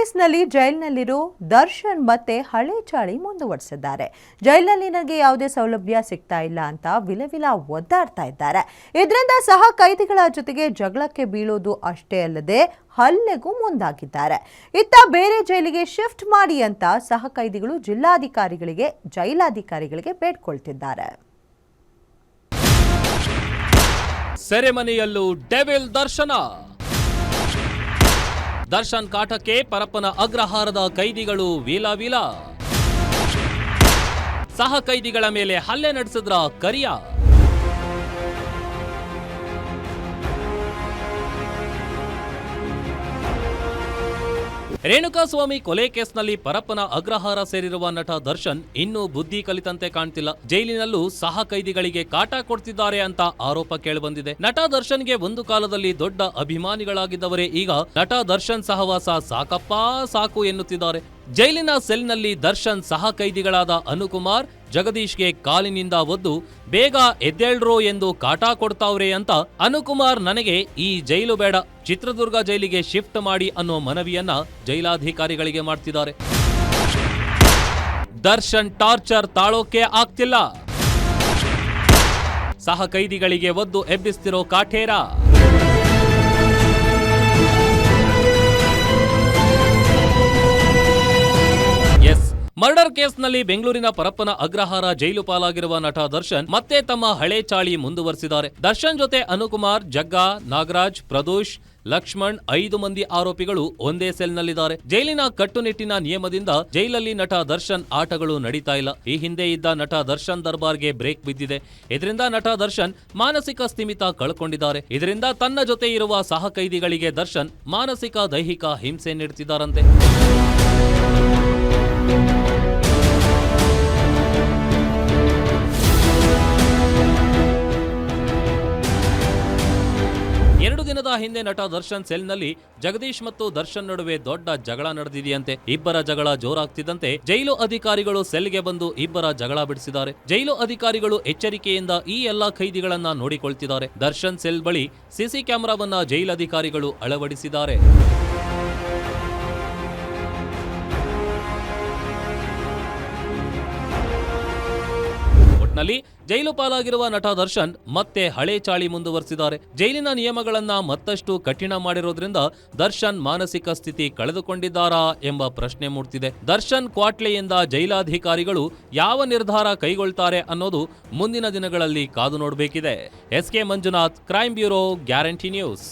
ಕೇಸ್ನಲ್ಲಿ ಜೈಲಿನಲ್ಲಿರೋ ದರ್ಶನ್ ಮತ್ತೆ ಹಳೆ ಚಾಳಿ ಮುಂದುವರಿಸಿದ್ದಾರೆ. ಜೈಲಿನಲ್ಲಿ ನನಗೆ ಯಾವುದೇ ಸೌಲಭ್ಯ ಸಿಗ್ತಾ ಇಲ್ಲ ಅಂತ ವಿಲವಿಲ ಒದ್ದಾಡ್ತಾ ಇದ್ದಾರೆ. ಇದರಿಂದ ಸಹ ಕೈದಿಗಳ ಜೊತೆಗೆ ಜಗಳಕ್ಕೆ ಬೀಳೋದು ಅಷ್ಟೇ ಅಲ್ಲದೆ ಹಲ್ಲೆಗೂ ಮುಂದಾಗಿದ್ದಾರೆ. ಇತ್ತ ಬೇರೆ ಜೈಲಿಗೆ ಶಿಫ್ಟ್ ಮಾಡಿ ಅಂತ ಸಹ ಕೈದಿಗಳು ಜೈಲಾಧಿಕಾರಿಗಳಿಗೆ ಬೇಡ್ಕೊಳ್ತಿದ್ದಾರೆ. ಸೆರೆಮನೆಯಲ್ಲೂ ಡೆವಿಲ್ ದರ್ಶನ್ ಕಾಟಕ್ಕೆ ಪರಪ್ಪನ ಅಗ್ರಹಾರದ ಕೈದಿಗಳು ವೀಲ ಸಹ ಕೈದಿಗಳ ಮೇಲೆ ಹಲ್ಲೆ ನಡೆಸಿದ್ರ ಕರಿಯ. ರೇಣುಕಾಸ್ವಾಮಿ ಕೊಲೆ ಕೇಸ್ನಲ್ಲಿ ಪರಪ್ಪನ ಅಗ್ರಹಾರ ಸೇರಿರುವ ನಟ ದರ್ಶನ್ ಇನ್ನೂ ಬುದ್ಧಿ ಕಲಿತಂತೆ ಕಾಣ್ತಿಲ್ಲ. ಜೈಲಿನಲ್ಲೂ ಸಹ ಕೈದಿಗಳಿಗೆ ಕಾಟ ಕೊಡ್ತಿದ್ದಾರೆ ಅಂತ ಆರೋಪ ಕೇಳಿಬಂದಿದೆ. ನಟ ದರ್ಶನ್ಗೆ ಒಂದು ಕಾಲದಲ್ಲಿ ದೊಡ್ಡ ಅಭಿಮಾನಿಗಳಾಗಿದ್ದವರೇ ಈಗ ನಟ ದರ್ಶನ್ ಸಹವಾಸ ಸಾಕು ಎನ್ನುತ್ತಿದ್ದಾರೆ. ಜೈಲಿನ ಸೆಲ್ನಲ್ಲಿ ದರ್ಶನ್ ಸಹ ಕೈದಿಗಳಾದ ಅನುಕುಮಾರ್, ಜಗದೀಶ್ಗೆ ಕಾಲಿನಿಂದ ಒದ್ದು ಬೇಗ ಎದ್ದೇಳ್ರೋ ಎಂದು ಕಾಟ ಕೊಡ್ತಾವ್ರೆ ಅಂತ ಅನುಕುಮಾರ್ ನನಗೆ ಈ ಜೈಲು ಬೇಡ, ಚಿತ್ರದುರ್ಗ ಜೈಲಿಗೆ ಶಿಫ್ಟ್ ಮಾಡಿ ಅನ್ನೋ ಮನವಿಯನ್ನ ಜೈಲಾಧಿಕಾರಿಗಳಿಗೆ ಮಾಡ್ತಿದ್ದಾರೆ. ದರ್ಶನ್ ಟಾರ್ಚರ್ ತಾಳೋಕೆ ಆಗ್ತಿಲ್ಲ. ಸಹ ಕೈದಿಗಳಿಗೆ ಒದ್ದು ಎಬ್ಬಿಸ್ತಿರೋ ಕಾಠೇರ. ಮರ್ಡರ್ ಕೇಸ್ನಲ್ಲಿ ಬೆಂಗಳೂರಿನ ಪರಪ್ಪನ ಅಗ್ರಹಾರ ಜೈಲು ಪಾಲಾಗಿರುವ ನಟ ದರ್ಶನ್ ಮತ್ತೆ ತಮ್ಮ ಹಳೆ ಚಾಳಿ ಮುಂದುವರೆಸಿದ್ದಾರೆ. ದರ್ಶನ್ ಜೊತೆ ಅನುಕುಮಾರ್, ಜಗ್ಗಾ, ನಾಗರಾಜ್, ಪ್ರದೋಷ್, ಲಕ್ಷ್ಮಣ್ 5 ಮಂದಿ ಆರೋಪಿಗಳು ಒಂದೇ ಸೆಲ್ನಲ್ಲಿದ್ದಾರೆ. ಜೈಲಿನ ಕಟ್ಟುನಿಟ್ಟಿನ ನಿಯಮದಿಂದ ಜೈಲಲ್ಲಿ ನಟ ದರ್ಶನ್ ಆಟಗಳು ನಡೀತಾ ಇಲ್ಲ. ಈ ಹಿಂದೆ ಇದ್ದ ನಟ ದರ್ಶನ್ ದರ್ಬಾರ್ಗೆ ಬ್ರೇಕ್ ಬಿದ್ದಿದೆ. ಇದರಿಂದ ನಟ ದರ್ಶನ್ ಮಾನಸಿಕ ಸ್ಥಿಮಿತ ಕಳ್ಕೊಂಡಿದ್ದಾರೆ. ಇದರಿಂದ ತನ್ನ ಜೊತೆ ಇರುವ ಸಹ ಕೈದಿಗಳಿಗೆ ದರ್ಶನ್ ಮಾನಸಿಕ ದೈಹಿಕ ಹಿಂಸೆ ನೀಡುತ್ತಿದ್ದಾರಂತೆ. ದಿನದ ಹಿಂದೆ ನಟ ದರ್ಶನ್ ಸೆಲ್ನಲ್ಲಿ ಜಗದೀಶ್ ಮತ್ತು ದರ್ಶನ್ ನಡುವೆ ದೊಡ್ಡ ಜಗಳ ನಡೆದಿದೆಯಂತೆ. ಇಬ್ಬರ ಜಗಳ ಜೋರಾಗ್ತಿದ್ದಂತೆ ಜೈಲು ಅಧಿಕಾರಿಗಳು ಸೆಲ್ಗೆ ಬಂದು ಇಬ್ಬರ ಜಗಳ ಬಿಡಿಸಿದ್ದಾರೆ. ಜೈಲು ಅಧಿಕಾರಿಗಳು ಎಚ್ಚರಿಕೆಯಿಂದ ಈ ಎಲ್ಲಾ ಖೈದಿಗಳನ್ನ ನೋಡಿಕೊಳ್ತಿದ್ದಾರೆ. ದರ್ಶನ್ ಸೆಲ್ ಬಳಿ ಸಿಸಿ ಕ್ಯಾಮೆರಾವನ್ನ ಜೈಲಧಿಕಾರಿಗಳು ಅಳವಡಿಸಿದ್ದಾರೆ. ನಲ್ಲಿ ಜೈಲು ಪಾಲಾಗಿರುವ ನಟ ದರ್ಶನ್ ಮತ್ತೆ ಹಳೆ ಚಾಳಿ ಮುಂದುವರೆಸಿದ್ದಾರೆ. ಜೈಲಿನ ನಿಯಮಗಳನ್ನ ಮತ್ತಷ್ಟು ಕಠಿಣ ಮಾಡಿರೋದ್ರಿಂದ ದರ್ಶನ್ ಮಾನಸಿಕ ಸ್ಥಿತಿ ಕಳೆದುಕೊಂಡಿದ್ದಾರಾ ಎಂಬ ಪ್ರಶ್ನೆ ಮೂಡ್ತಿದೆ. ದರ್ಶನ್ ಕ್ವಾಟ್ಲೆಯಿಂದ ಜೈಲಾಧಿಕಾರಿಗಳು ಯಾವ ನಿರ್ಧಾರ ಕೈಗೊಳ್ತಾರೆ ಅನ್ನೋದು ಮುಂದಿನ ದಿನಗಳಲ್ಲಿ ಕಾದು ನೋಡಬೇಕಿದೆ. SK Manjunath, crime bureau, guarantee news.